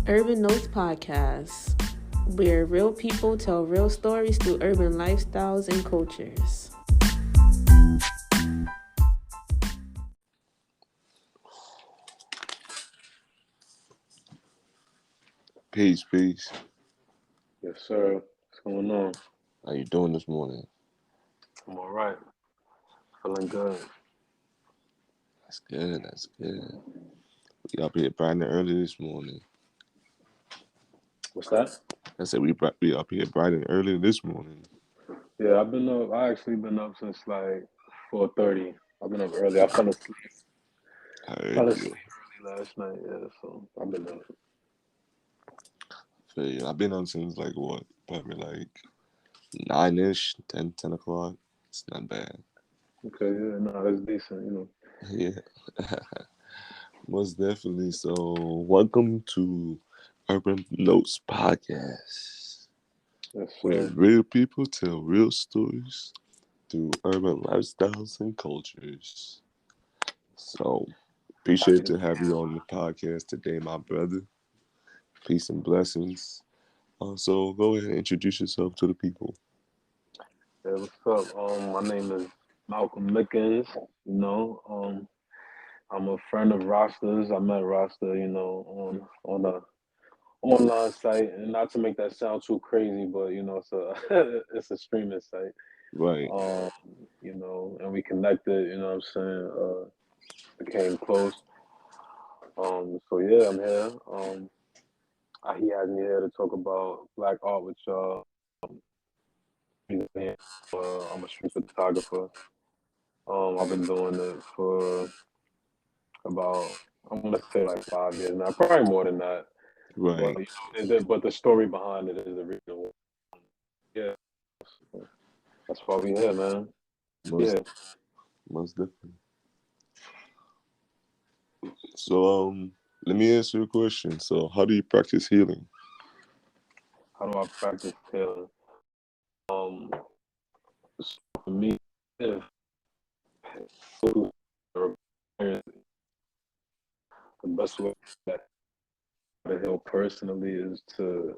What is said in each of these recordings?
Urban Notes Podcast, where real people tell real stories through urban lifestyles and cultures. Peace, peace. Yes, sir. What's going on? How you doing this morning? I'm all right. Feeling good. That's good. That's good. We up here bright and early this morning. What's that? I said we up here bright and early this morning. Yeah, I've been up. I actually been up since like 4:30. I've been up early. I fell asleep. I Fell heard asleep you. early last night. Yeah, so I've been up. Feel you. I've been on since like what? Probably like 9-ish, 10 o'clock. It's not bad. Okay, yeah, no, that's decent. Yeah, most definitely. So, welcome to Urban Notes Podcast, Yes, where sir. real people tell real stories through urban lifestyles and cultures. So, appreciate to have you on the podcast today, my brother. Peace and blessings. So go ahead and introduce yourself to the people. Yeah, what's up? My name is Malcolm Mickens. I'm a friend of Rasta's. I met Rasta, on a online site, and not to make that sound too crazy, but it's a it's a streaming site. Right. um, and we connected, you know what I'm saying, became close. So yeah, I'm here. He has me here to talk about black art with y'all. I'm a street photographer. I've been doing it for about, I'm gonna say like 5 years now, probably more than that. But Right. but the story behind it is the reason why. Yeah, that's why we here, man. Most Yeah. most definitely. So let me ask you a question. So how do you practice healing? How do I practice healing? Um, for me, if the best way to heal personally is to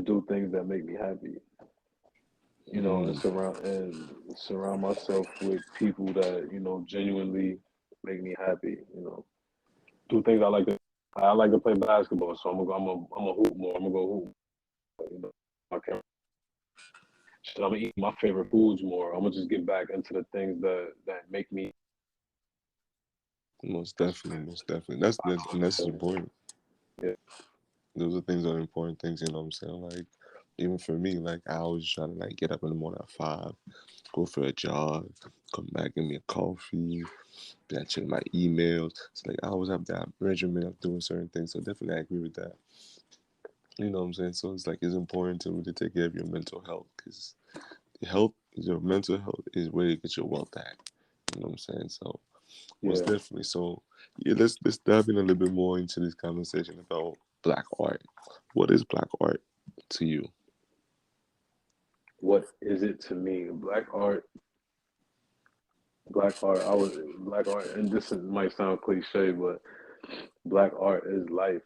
do things that make me happy. And Mm, surround myself with people that genuinely make me happy. Do things I like to. I like to play basketball, so I'm a hoop more. I'm gonna go hoop. You know, I can I'm gonna eat my favorite foods more. I'm gonna just get back into the things that make me. most definitely, most definitely. That's important. Yeah, Those are things that are important things, you know what I'm saying? Like even for me, like I always try to like get up in the morning at 5, go for a jog, come back, give me a coffee, then I check my emails. It's like I always have that regimen of doing certain things. So definitely I agree with that. You know what I'm saying? So it's like it's important to really take care of your mental health because health, your mental health is where you get your wealth at. You know what I'm saying? So most yeah. definitely. So yeah, let's dive in a little bit more into this conversation about black art. What is black art to you? What is it to me? Black art. Black art, and might sound cliche, but black art is life.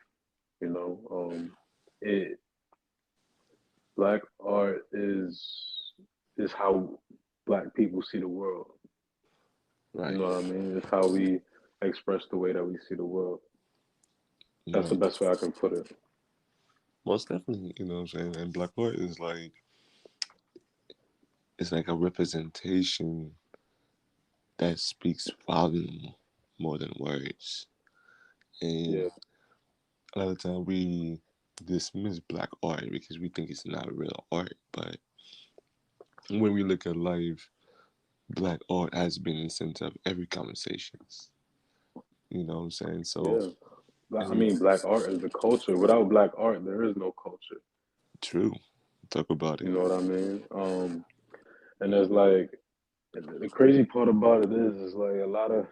You know, it black art is how black people see the world. You Right. know what I mean? It's how we express the way that we see the world. That's No, the best way I can put it. most definitely. You know what I'm saying? And black art is like it's like a representation that speaks volume more than words. And Yeah, a lot of time we dismiss black art because we think it's not real art, but when we look at life, black art has been in the center of every conversations. You know what I'm saying? So, yeah. I and mean, black art is the culture. Without black art, there is no culture. true, talk about You it. know what I mean? And there's like the crazy part about it is like a lot of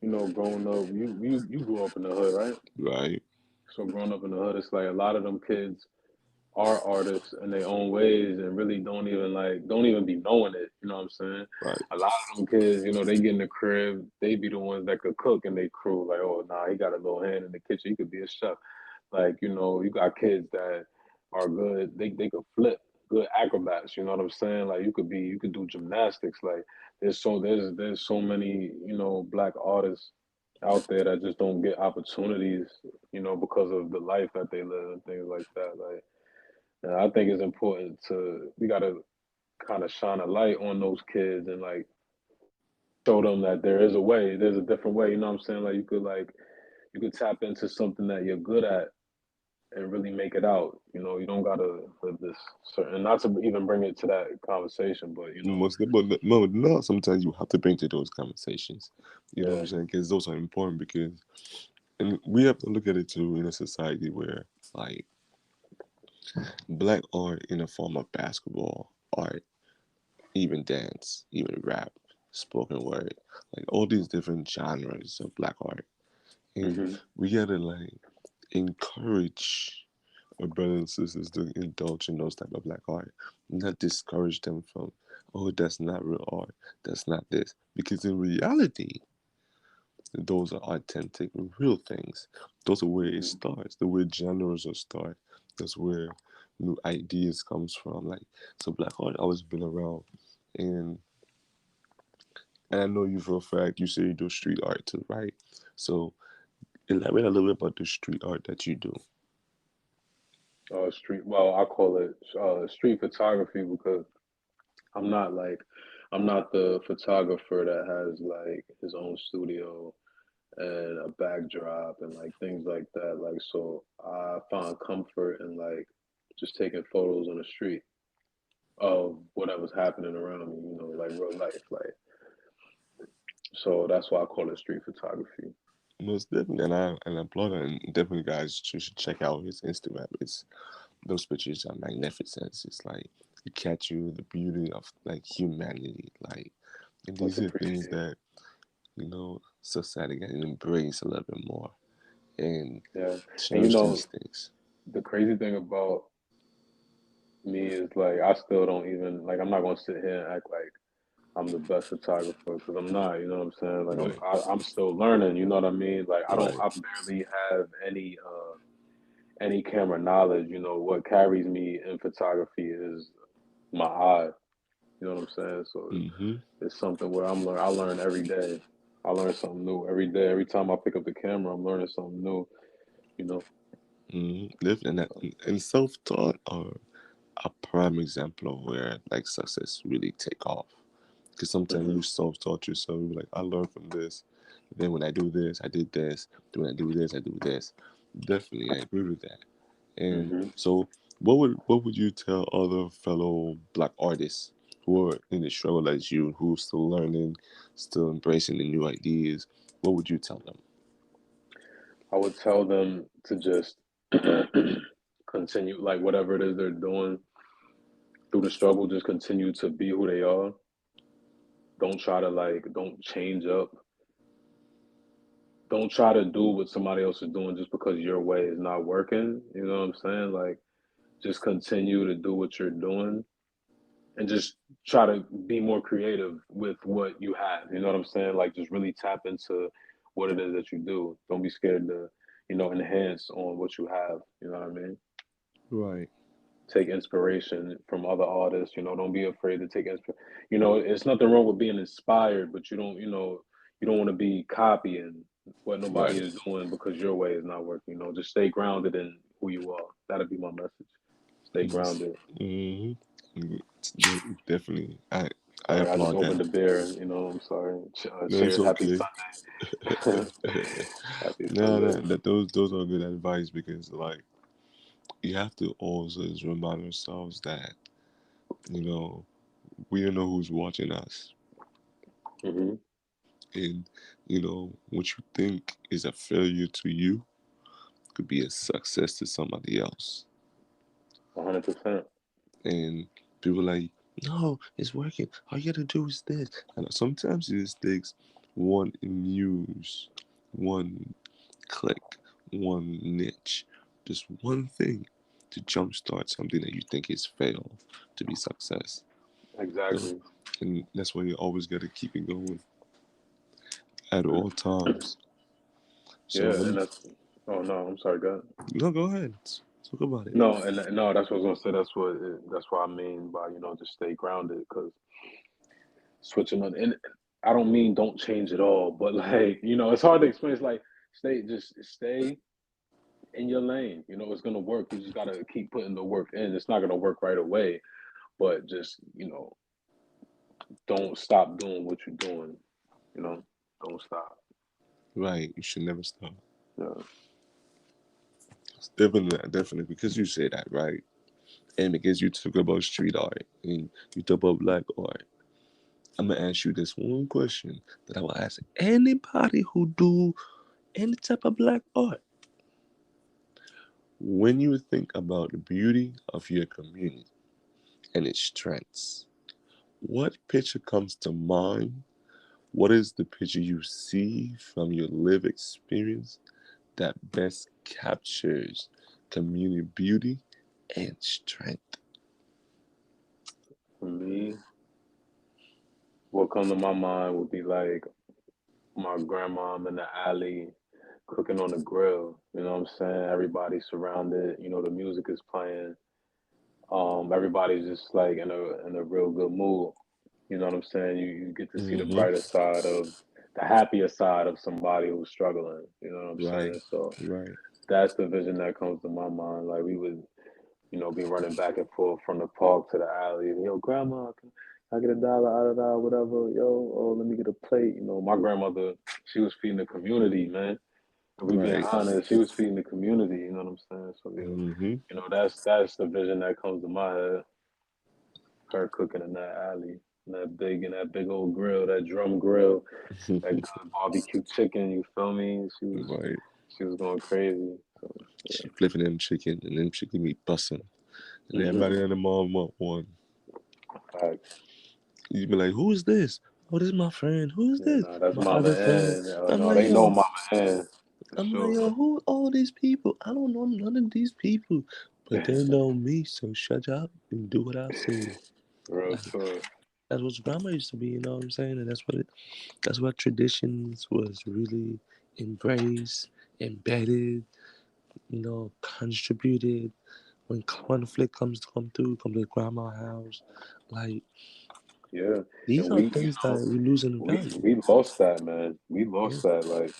growing up. You grew up in the hood, right? Right, So growing up in the hood, it's like a lot of them kids are artists in their own ways and really don't even be knowing it. You know what I'm saying? right, A lot of them kids, they get in the crib, they be the ones that could cook in their crew. Like, oh nah, he got a little hand in the kitchen, he could be a chef. Like, you got kids that are good. They could flip, good acrobats. You know what I'm saying? Like you could do gymnastics. Like there's so many black artists out there that just don't get opportunities. Because of the life that they live and things like that. Like, and I think it's important we gotta kind of shine a light on those kids and like show them that there is a way. There's a different way. You know what I'm saying? Like you could tap into something that you're good at and really make it out. You don't gotta live this certain. Not to even bring it to that conversation, but Most but no, sometimes you have to bring to those conversations. You know what I'm yeah. saying? Because those are important. Because and we have to look at it too in a society where like black art in the form of basketball, art, even dance, even rap, spoken word, like all these different genres of black art. And Hmm. we gotta like encourage our brothers and sisters to indulge in those type of black art, not discourage them from, oh, that's not real art, that's not this. Because in reality, those are authentic, real things. Those are where it starts, the way genres are start. That's where new ideas comes from. Like, so black art always been around. And and I know you for a fact you say you do street art too, right? So elaborate a little bit about the street art that you do. Street. Well, I call it street photography because I'm not like I'm not the photographer that has like his own studio and a backdrop and like things like that. Like, so I found comfort in like just taking photos on the street of whatever's happening around me, like real life. Like, so that's why I call it street photography. Most definitely, and I applaud it. And definitely, guys, you should check out his Instagram. It's those pictures are magnificent. It's like it catch you the beauty of like humanity. Like, and Much these are things appreciated. that society can embrace a little bit more and Yeah. And cherish these things. the crazy thing about me is like I still don't even like I'm not gonna sit here and act like I'm the best photographer because I'm not. You know what I'm saying? Like Right, I'm still learning. You know what I mean? Like right, I barely have any camera knowledge. What carries me in photography is my eye. You know what I'm saying? So mm-hmm, it's something where I learn every day. I learn something new every day. Every time I pick up the camera, I'm learning something new. You know. mm-hmm. And self-taught are a prime example of where like success really take off. Because sometimes Hmm. you self-taught yourself. You're like, I learned from this. Then when I do this, I did this. Then when I do this, I do this. Definitely, I agree with that. And Hmm. so, what would you tell other fellow black artists who are in the struggle as you, who are still learning, still embracing the new ideas? What would you tell them? I would tell them to just continue, like whatever it is they're doing through the struggle. Just continue to be who they are. Don't try to don't change up. Don't try to do what somebody else is doing just because your way is not working. You know what I'm saying? Like, just continue to do what you're doing and just try to be more creative with what you have. You know what I'm saying? Like, just really tap into what it is that you do. Don't be scared to, enhance on what you have. You know what I mean? Right. Take inspiration from other artists. Don't be afraid to take inspiration. It's nothing wrong with being inspired, but you don't want to be copying what nobody Right. is doing because your way is not working. Just stay grounded in who you are. That'd be my message. Stay Yes. grounded. Mm-hmm. Definitely. I Sorry, I just applaud that. opened the beer. I'm sorry. No, it's Cheers. Happy okay. Sunday. Happy No, Sunday. that those are good advice because like you have to always remind ourselves that you know we don't know who's watching us, Hmm. and what you think is a failure to you could be a success to somebody else. 100%. And people like, no, it's working. All you gotta do is this. And sometimes it just takes one news, one click, one niche, just one thing to jumpstart something that you think is fail to be success. So, Exactly. and that's why you always gotta keep it going at all times. So Yeah, let and me, that's Oh no, I'm sorry, God. No, go ahead. Talk about it. No, and no, that's what I was gonna say. That's what I mean by just stay grounded because switching on and I don't mean don't change at all, but like it's hard to explain. It's like stay in your lane. It's gonna work. You just gotta keep putting the work in. It's not gonna work right away, but just don't stop doing what you're doing. Don't stop. Right. You should never stop. Yeah. Definitely, because you say that, right? And because you talk about street art and you talk about black art, I'm gonna ask you this one question that I will ask anybody who do any type of black art. When you think about the beauty of your community and its strengths, what picture comes to mind? What is the picture you see from your lived experience that best captures community beauty and strength? For me, what come to my mind would be like my grandmom in the alley cooking on the grill. You know what I'm saying? Everybody's surrounded. The music is playing. Everybody's just like in a real good mood. You know what I'm saying? You get to see the Mm-hmm. brighter side of the happier side of somebody who's struggling. You know what I'm Right, saying? So right. that's the vision that comes to my mind. Like we would, be running back and forth from the park to the alley. Yo, grandma, can I get $1 out of that, whatever? Yo, oh, let me get a plate. My grandmother, she was feeding the community, man. If we being Right. honest, she was feeding the community. You know what I'm saying? So yeah, Mm-hmm. that's the vision that comes to my head. Her cooking in that alley, in that big old grill, that drum grill, that good barbecue chicken. You feel me? Right. She was going crazy. So She flipping them chicken and them chicken meat busting. And yeah. everybody in the mall want one. Facts. You be like, who is this? Oh, this is my friend. Who is Yeah, this? nah, that's My Mama other friend. Ann. I'm No, like, they know yo, Mama Ann for I'm like, sure. yo, who all these people? I don't know none of these people. But they know me, so shut up and do what I say. Real Like, talk. that's what grandma used to be, you know what I'm saying? And that's what traditions was really embraced, embedded, contributed. When conflict come through, come to grandma house, like Yeah, these and are things that we lose in value. we lost that, man. We Yeah. lost that. Like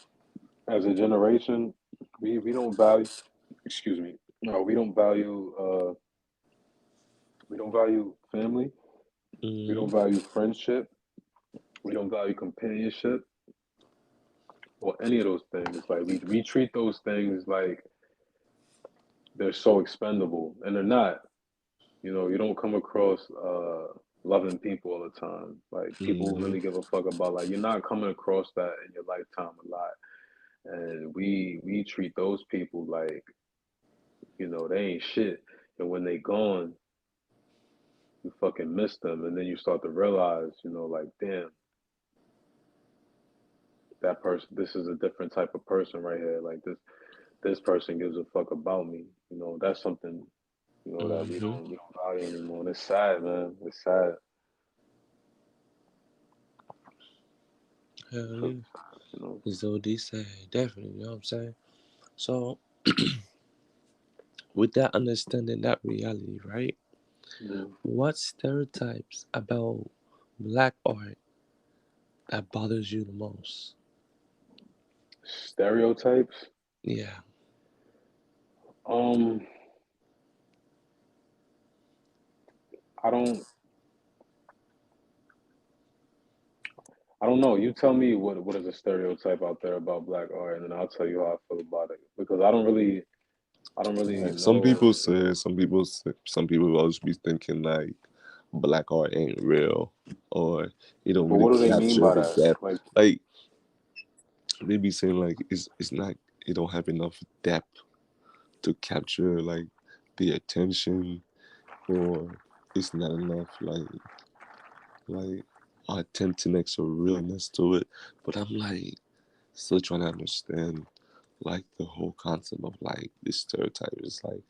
as a generation, we don't value. Excuse me. No, we don't value family. We Mm-hmm. don't value friendship. We don't value companionship or any of those things. Like we treat those things like they're so expendable, and they're not. You don't come across loving people all the time. Like people who Mm-hmm. really give a fuck about like you're not coming across that in your lifetime a lot. And we treat those people like, they ain't shit. And when they gone, you fucking miss them. And then you start to realize, like, damn, that person this is a different type of person right here. Like this person gives a fuck about me. That's something, that Mm-hmm. we don't value anymore. And it's sad, man. It's sad. Hell It's yeah. really sad, you know. As though they say, definitely, you know what I'm saying? So, with that understanding, that reality, right? Mhm. What stereotypes about black art that bothers you the most? Stereotypes. Yeah. Um, I don't I don't know. You tell me what is a stereotype out there about black art, and then I'll tell you how I feel about it. Because I don't really Like some know. people say, some people always be thinking like black art ain't real, or it don't But really what do they mean capture by the that? depth. Like, Like they be saying like it's not, it don't have enough depth to capture like the attention, or it's not enough like authenticness or realness to it. But I'm like still trying to understand like the whole concept of like this stereotype. It's like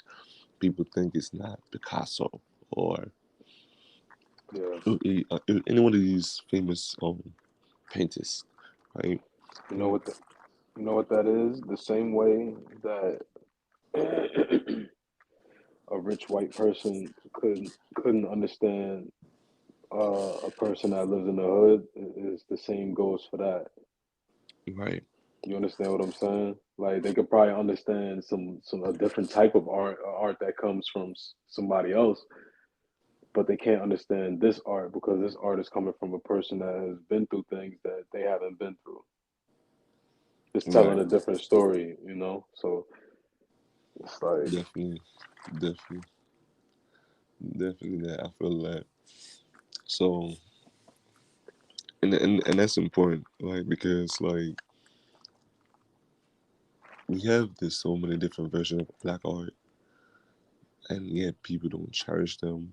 people think it's not Picasso or yeah, any one of these famous painters, right? you know Like, what? You know what that is? The same way that a rich white person couldn't understand a person that lives in the hood is the same goes for that. Right. You understand what I'm saying? Like they could probably understand some a different type of art that comes from somebody else, but they can't understand this art because this art is coming from a person that has been through things that they haven't been through. It's telling Right. a different story, you know? So it's like, Definitely. Definitely. Definitely that. I feel that. So, and that's important, like because like we have this so many different versions of black art, and yet people don't cherish them.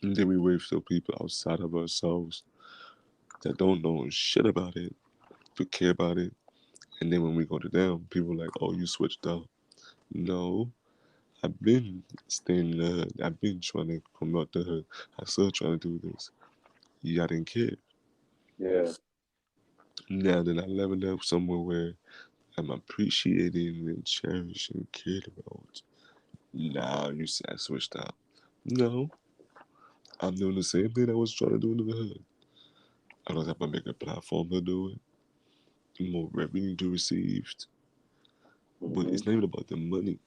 And then we wait for people outside of ourselves that don't know shit about it to care about it. And then when we go to them, people are like, "Oh, you switched up." No, I've been staying in the hood. I've been trying to promote the hood. I still trying to do this. Y'all didn't care. yeah, Now that I leveled up somewhere where I'm appreciating and cherishing and cared about, now you say I switched up. No, I'm doing the same thing I was trying to do in the hood. I don't have a bigger platform to do it, more revenue to receive, but hmm it's not even about the money.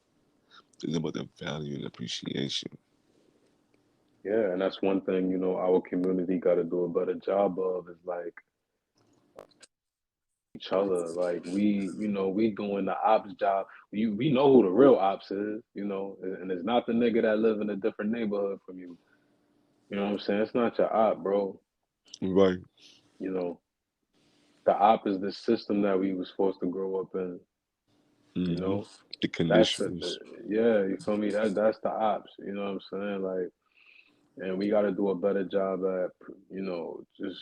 It's about the value and appreciation. yeah, and that's one thing, you know, our community got to do a better job of is like each other. Like we, you know, we doing the ops job. We know who the real ops is, you know, and it's not the nigga that live in a different neighborhood from you. You know what I'm saying? It's not your op, bro. Right. You know, the op is the system that we was supposed to grow up in. You hmm know, The that's conditions. yeah. You feel me? That's the ops. You know what I'm saying? Like, and we got to do a better job at you know just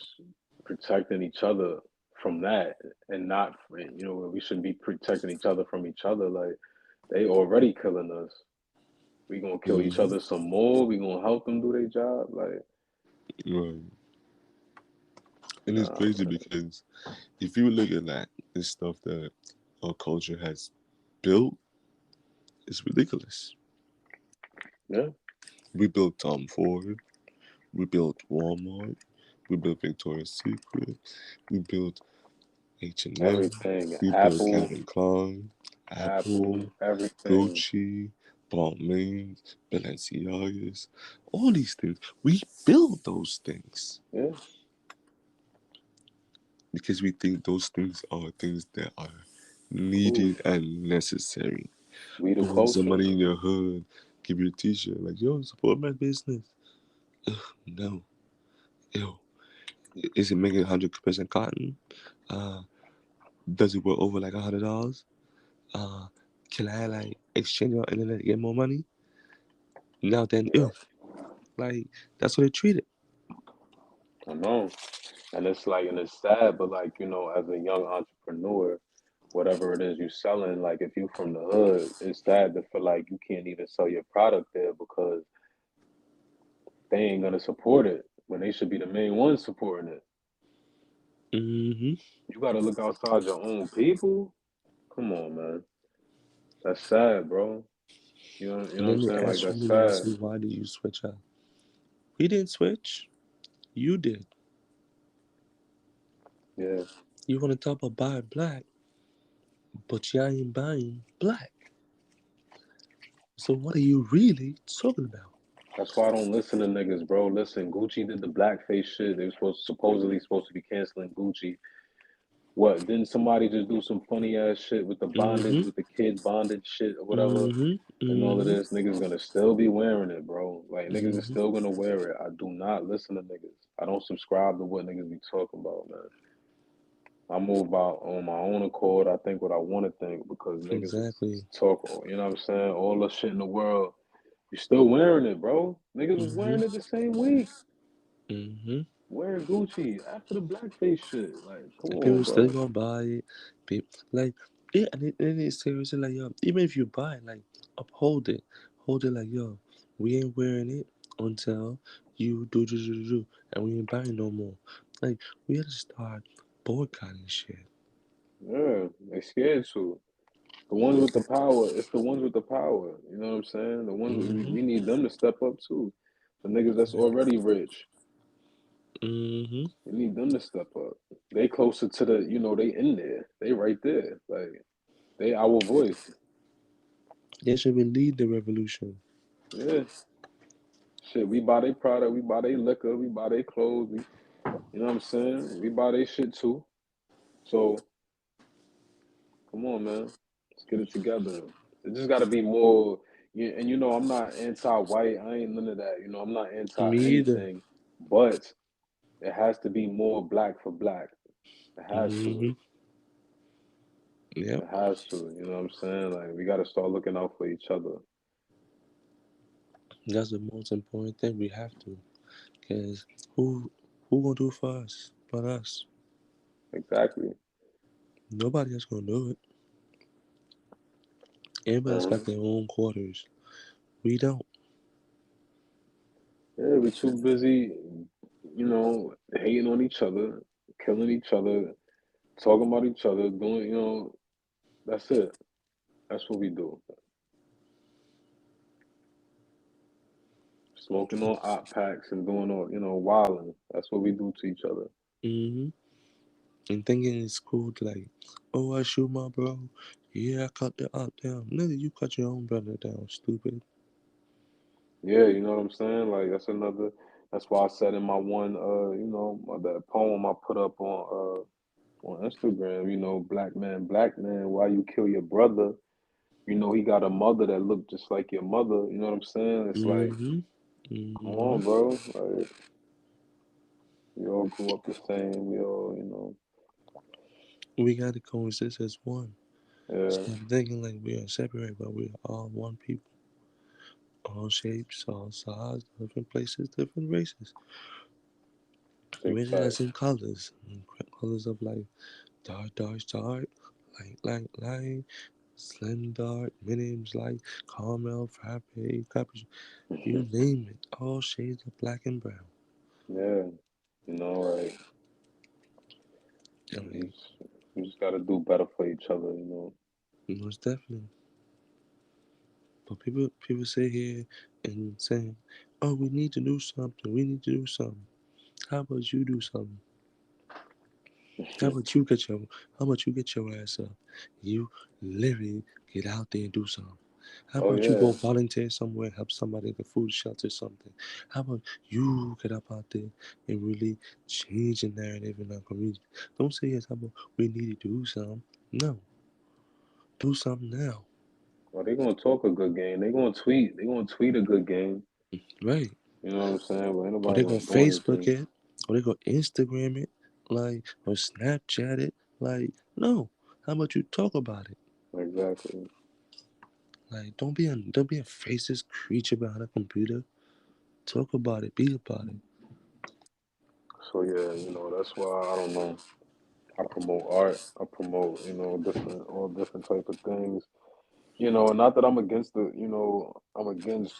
protecting each other from that, and not you know we should be protecting each other from each other. Like they already killing us. We gonna kill each hmm other some more. We gonna help them do their job. Like, Right. And it's nah, crazy because if you look at that, this stuff that our culture has built, it's ridiculous. yeah, We built Tom Ford. We built Walmart. We built Victoria's Secret. We built H&M. everything. We built Apple, Calvin Klein, Apple, everything. Gucci, Balmain, Balenciagas, all these things. We build those things Yeah, because we think those things are things that are cool. needed and necessary. We the But when culture. somebody in your hood give you a t-shirt like, yo, support my business. No. Yo, is it making 100% cotton? Uh, does it work over like $100? Uh, can I like exchange on internet to get more money? Now then, Yeah, ew, like that's what they treat it. I know. And it's like, and it's sad, but like, you know, as a young entrepreneur, whatever it is you're selling, like if you from the hood, it's sad to feel like you can't even sell your product there because they ain't gonna support it when they should be the main ones supporting it. Mm-hmm. You gotta look outside your own people. Come on, man. That's sad, bro. You And know what I'm then they saying? Like ask you, that's and they sad. say, why did you switch up? We didn't switch. You did. Yeah. You want to talk about buy black, but you ain't buying black. So what are you really talking about? That's why I don't listen to niggas, bro. Listen, Gucci did the blackface shit. They were supposed to be canceling Gucci. What? Didn't somebody just do some funny ass shit with the bondage, Mm-hmm. with the kid bondage shit or whatever, Mm-hmm. and all of Mm-hmm. this? Niggas gonna still be wearing it, bro. Like niggas is Mm-hmm. still gonna wear it. I do not listen to niggas. I don't subscribe to what niggas be talking about, man. I move out on my own accord. I think what I want to think because niggas is Exactly. talk. You know what I'm saying? All the shit in the world, you still wearing it, bro. Niggas was Mm-hmm. wearing it the same week. Mm-hmm. Wearing Gucci after the blackface shit. Like, come And on, people still bro. gonna buy it. People like yeah, and it's seriously like yo, even if you buy it, like uphold it. Hold it like yo, we ain't wearing it until you do and we ain't buying no more. Like we gotta start boycotting shit. Yeah, they scared to. The ones with the power, it's the ones with the power. You know what I'm saying? The ones Mm-hmm. we need them to step up too. The niggas that's already rich, Mm-hmm. we need them to step up. They closer to the, they in there. They right there. Like they our voice. They should be lead the revolution. Yeah. Shit, we buy their product, we buy their liquor, we buy their clothes, you know what I'm saying? We buy their shit too. So come on, man. Let's get it together. It just got to be more. Yeah, and I'm not anti-white. I ain't none of that. I'm not anti Me either. anything, but it has to be more black for black. It has to. Mm-hmm. Yep. It has to. You know what I'm saying? Like we got to start looking out for each other. That's the most important thing we have to. Cause who gonna do it for us but us? Exactly. Nobody else gonna do it. Everybody's got Um, their own quarters. We don't. yeah, we too busy. Hating on each other, killing each other, talking about each other, doing. That's it. That's what we do. Smoking on op packs and doing all, wilding. That's what we do to each other. Mm-hmm. And thinking it's cool to like, oh, I shoot my bro. Yeah, I cut the up down. Nigga, you cut your own brother down, stupid. Yeah, you know what I'm saying? Like that's why I said in my one that poem I put up on Instagram, black man, why you kill your brother? He got a mother that looked just like your mother, you know what I'm saying? It's like, Mm-hmm. come Mm-hmm. on, bro. Like we all grew up the same, we all, We gotta coexist as one. yeah, Stop thinking like we are separate, but we are all one people. All shapes, all sizes, different places, different races. big Races as facts. in colors. Colors of like dark, dark, dark, light, slim, dark, mediums, light, caramel, frappe, cappuccino. You name it. All shades of black and brown. Yeah, right. And We like, just, we just gotta do better for each other. most definitely. But people sit here and saying, "Oh, we need to do something. We need to do something." How about you do something? How about you get your How about you get your ass up? You literally get out there and do something. How Oh about you go yeah, volunteer somewhere, help somebody in the food shelter, something? How about you get up out there and really change the narrative in our community? Don't say yes. How about we need to do something? No, do something now. well, they gonna talk a good game. They gonna tweet. They gonna tweet a good game. Right? You know what I'm saying? But ain't Or nobody they go gonna do Facebook anything. it, or they go Instagram it, like or Snapchat it. Like, no. How about you talk about it? Exactly. Like, don't be a faceless creature behind a computer. Talk about it. Be about it. So yeah, that's why I don't know. I promote art. I promote, all different type of things. Not that I'm against I'm against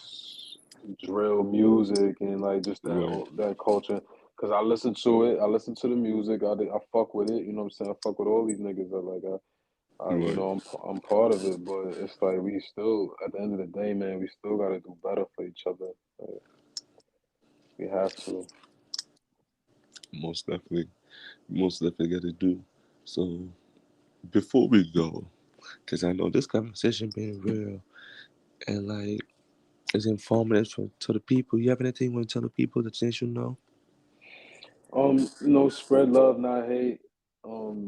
drill music and like just Right. that culture. Cause I listen to it. I listen to the music. I fuck with it. You know what I'm saying? I fuck with all these niggas that like Right. I'm part of it, but it's like we still at the end of the day, man, we still gotta do better for each other. Like, we have to. Most definitely. Most definitely got to do. So before we go, because I know this conversation being real and like it's informative to the people. You have anything you want to tell the people that they should know? Spread love, not hate.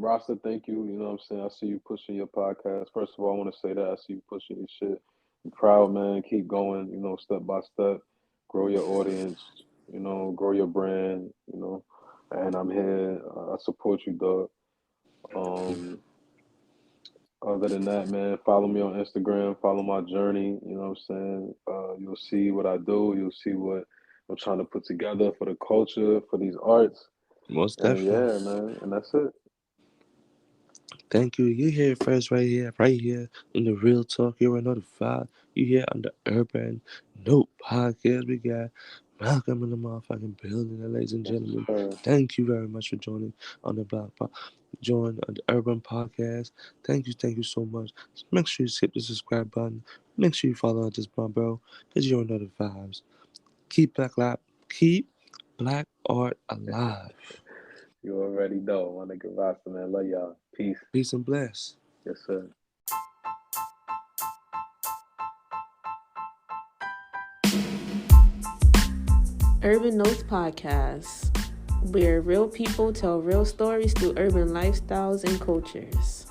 Rasta, thank you. You know what I'm saying? I see you pushing your podcast. First of all, I want to say that I see you pushing your shit. I'm proud, man. Keep going, step by step. Grow your audience, grow your brand, and I'm here. I support you, dog. Um, Other than that, man, follow me on Instagram, follow my journey, you know what I'm saying? You'll see what I do, you'll see what I'm trying to put together for the culture, for these arts. Most And definitely. yeah, man, and that's it. Thank you. You hear it first right here in the Real Talk. You are notified. You hear on the Urban Note podcast. We got Malcolm in the motherfucking building, ladies and Yes, gentlemen. sir. Thank you very much for joining on the Block join the Urban Podcast. Thank you so much. Make sure you hit the subscribe button. Make sure you follow us, my bro, because you don't know the vibes. Keep black art alive. You already know. My nigga Rasta, man. Love y'all. Peace. Peace and bless. Yes, sir. Urban Notes Podcast, where real people tell real stories through urban lifestyles and cultures.